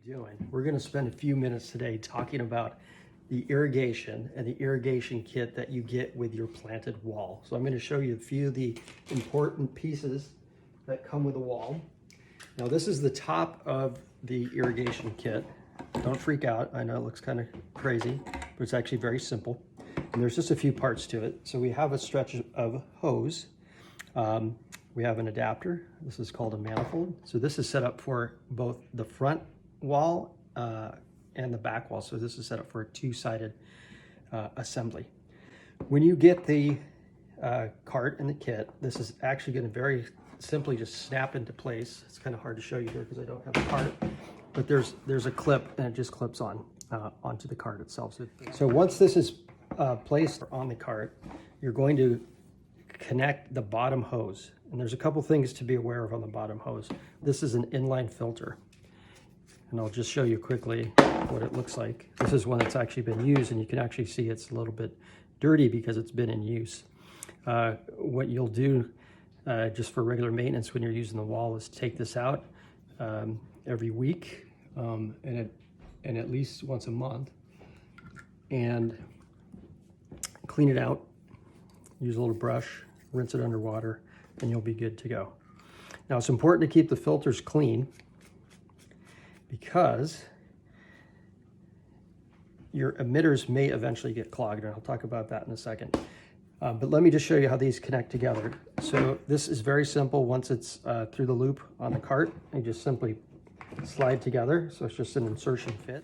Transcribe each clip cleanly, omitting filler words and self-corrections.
doing? We're going to spend a few minutes today talking about the irrigation and the irrigation kit that you get with your planted wall. So I'm going to show you a few of the important pieces that come with a wall. Now this is the top of the irrigation kit. Don't freak out. I know it looks kind of crazy, but it's actually very simple. And there's just a few parts to it. So we have a stretch of hose. We have an adapter. This is called a manifold. So this is set up for both the front wall and the back wall. So this is set up for a two-sided assembly. When you get the cart and the kit, this is actually going to very simply just snap into place. It's kind of hard to show you here because I don't have a cart, but there's a clip and it just clips on onto the cart itself. So once this is placed on the cart, you're going to connect the bottom hose. And there's a couple things to be aware of on the bottom hose. This is an inline filter. And I'll just show you quickly what it looks like. This is one that's actually been used, and you can actually see it's a little bit dirty because it's been in use. What you'll do just for regular maintenance when you're using the wall is take this out every week and at least once a month and clean it out. Use a little brush, rinse it under water, and you'll be good to go. Now it's important to keep the filters clean because your emitters may eventually get clogged, and I'll talk about that in a second. But let me just show you how these connect together. So this is very simple. Once it's through the loop on the cart, you just simply slide together. So it's just an insertion fit.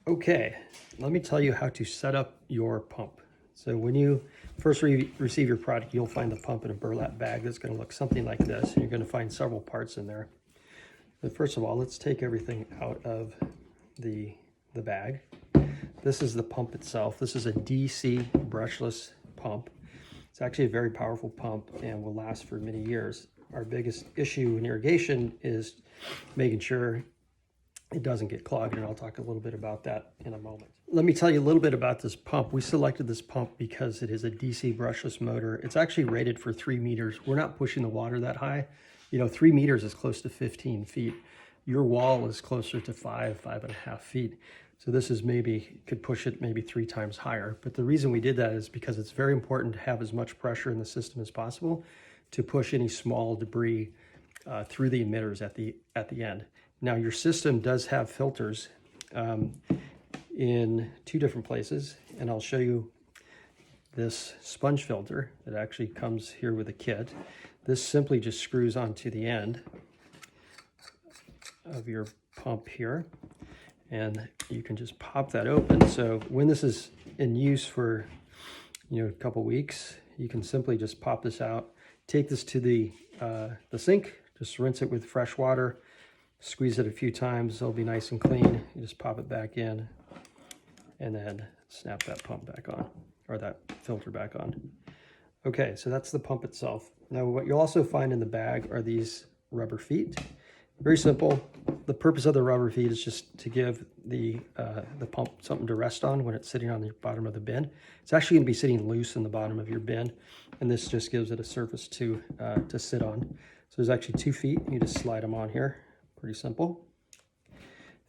Okay, let me tell you how to set up your pump. So when you first receive your product, you'll find the pump in a burlap bag that's going to look something like this. And you're going to find several parts in there. But first of all, let's take everything out of the bag. This is the pump itself. This is a DC brushless pump. It's actually a very powerful pump and will last for many years. Our biggest issue in irrigation is making sure it doesn't get clogged, and I'll talk a little bit about that in a moment. Let me tell you a little bit about this pump. We selected this pump because it is a DC brushless motor. It's actually rated for 3 meters. We're not pushing the water that high. You know, 3 meters is close to 15 feet. Your wall is closer to 5.5 feet. So this is could push it maybe 3 times higher. But the reason we did that is because it's very important to have as much pressure in the system as possible to push any small debris through the emitters at the end. Now your system does have filters in 2 different places, and I'll show you this sponge filter that actually comes here with a kit. This simply just screws onto the end of your pump here, and you can just pop that open. So when this is in use for a couple weeks, you can simply just pop this out, take this to the sink, just rinse it with fresh water, squeeze it a few times, it'll be nice and clean. You just pop it back in and then snap that pump back on, or that filter back on. Okay, so that's the pump itself. Now what you'll also find in the bag are these rubber feet. Very simple. The purpose of the rubber feet is just to give the pump something to rest on when it's sitting on the bottom of the bin. It's actually going to be sitting loose in the bottom of your bin, and this just gives it a surface to sit on. So there's actually 2 feet. You just slide them on here. Pretty simple.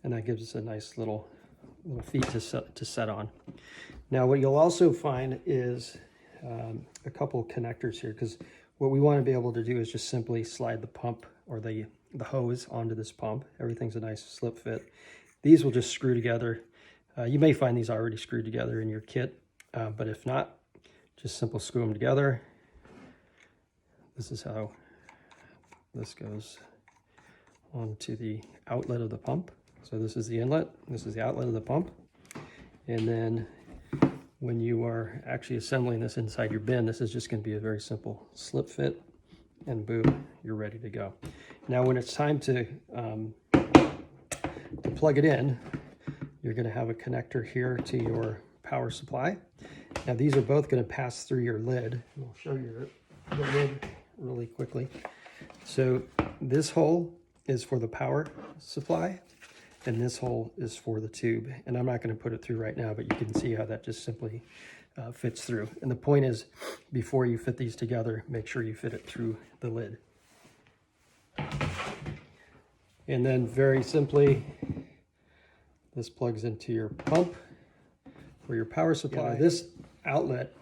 And that gives us a nice little feet to set on. Now what you'll also find is a couple connectors here, because what we want to be able to do is just simply slide the pump or the hose onto this pump. Everything's a nice slip fit. These will just screw together. You may find these already screwed together in your kit, but if not, just simple screw them together. This is how this goes onto the outlet of the pump. So this is the inlet, this is the outlet of the pump. And then when you are actually assembling this inside your bin, this is just going to be a very simple slip fit, and boom, you're ready to go. Now when it's time to plug it in, you're going to have a connector here to your power supply. Now these are both going to pass through your lid. I'll show you the lid really quickly. So this hole is for the power supply, and this hole is for the tube. And I'm not going to put it through right now, but you can see how that just simply fits through. And the point is, before you fit these together, make sure you fit it through the lid. And then very simply, This plugs into your pump for your power supply. This outlet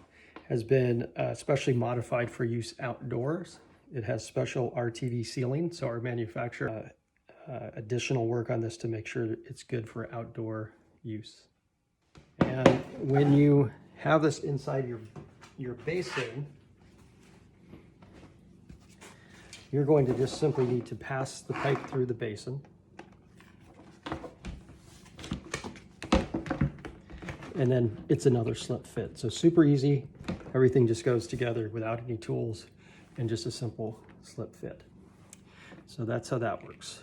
has been specially modified for use outdoors. It has special RTV sealing, so our manufacturer additional work on this to make sure that it's good for outdoor use. And when you have this inside your basin, you're going to just simply need to pass the pipe through the basin. And then it's another slip fit. So super easy. Everything just goes together without any tools and just a simple slip fit. So that's how that works.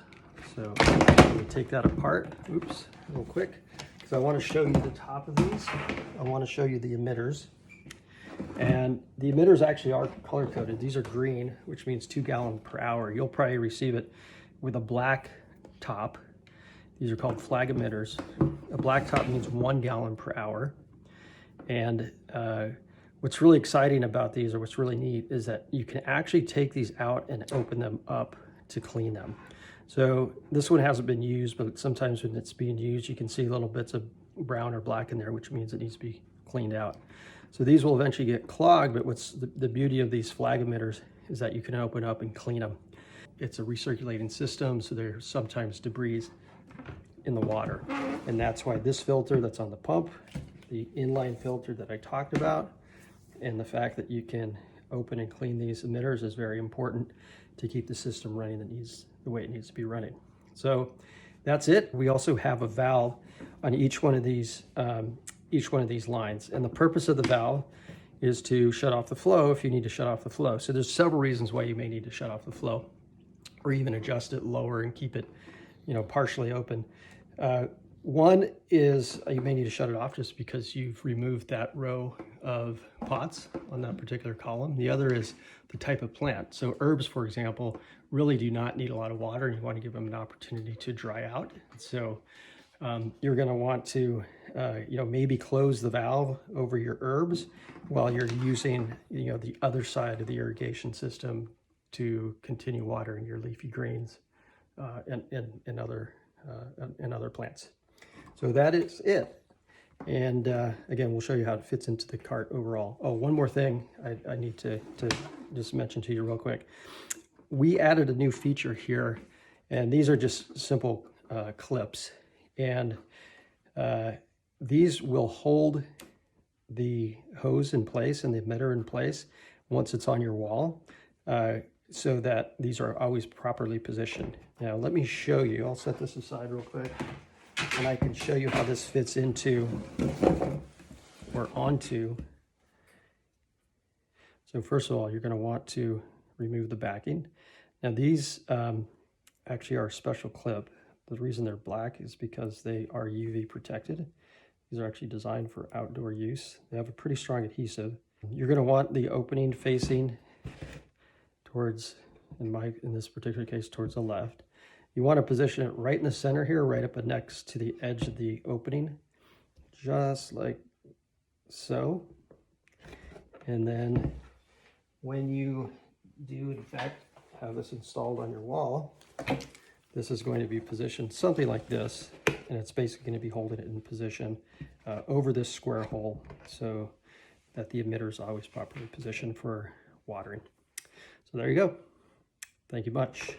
So I'm going to take that apart, oops, real quick, because I want to show you the top of these. I want to show you the emitters. And the emitters actually are color coded. These are green, which means 2 gallons per hour. You'll probably receive it with a black top. These are called flag emitters. A black top means 1 gallon per hour. And what's really exciting about these, or what's really neat, is that you can actually take these out and open them up to clean them. So this one hasn't been used, but sometimes when it's being used, you can see little bits of brown or black in there, which means it needs to be cleaned out. So these will eventually get clogged, but what's the beauty of these flag emitters is that you can open up and clean them. It's a recirculating system, so there's sometimes debris in the water. And that's why this filter that's on the pump, the inline filter that I talked about, and the fact that you can open and clean these emitters is very important to keep the system running the way it needs to be running. So that's it. We also have a valve on each one of these lines, and the purpose of the valve is to shut off the flow if you need to shut off the flow. So there's several reasons why you may need to shut off the flow, or even adjust it lower and keep it, partially open. One is you may need to shut it off just because you've removed that row of pots on that particular column. The other is the type of plant. So herbs, for example, really do not need a lot of water, and you want to give them an opportunity to dry out. So you're going to want to maybe close the valve over your herbs while you're using the other side of the irrigation system to continue watering your leafy greens and other plants. So that is it. And again, we'll show you how it fits into the cart overall. Oh, one more thing I need to just mention to you real quick. We added a new feature here, and these are just simple clips. And these will hold the hose in place and the emitter in place once it's on your wall, so that these are always properly positioned. Now let me show you. I'll set this aside real quick, and I can show you how this fits into or onto. So first of all, you're going to want to remove the backing. Now these actually are a special clip. The reason they're black is because they are UV protected. These are actually designed for outdoor use. They have a pretty strong adhesive. You're going to want the opening facing towards, in this particular case, towards the left. You want to position it right in the center here, right up next to the edge of the opening, just like so. And then when you do, in fact, have this installed on your wall, this is going to be positioned something like this, and it's basically going to be holding it in position over this square hole so that the emitter is always properly positioned for watering. So there you go. Thank you much.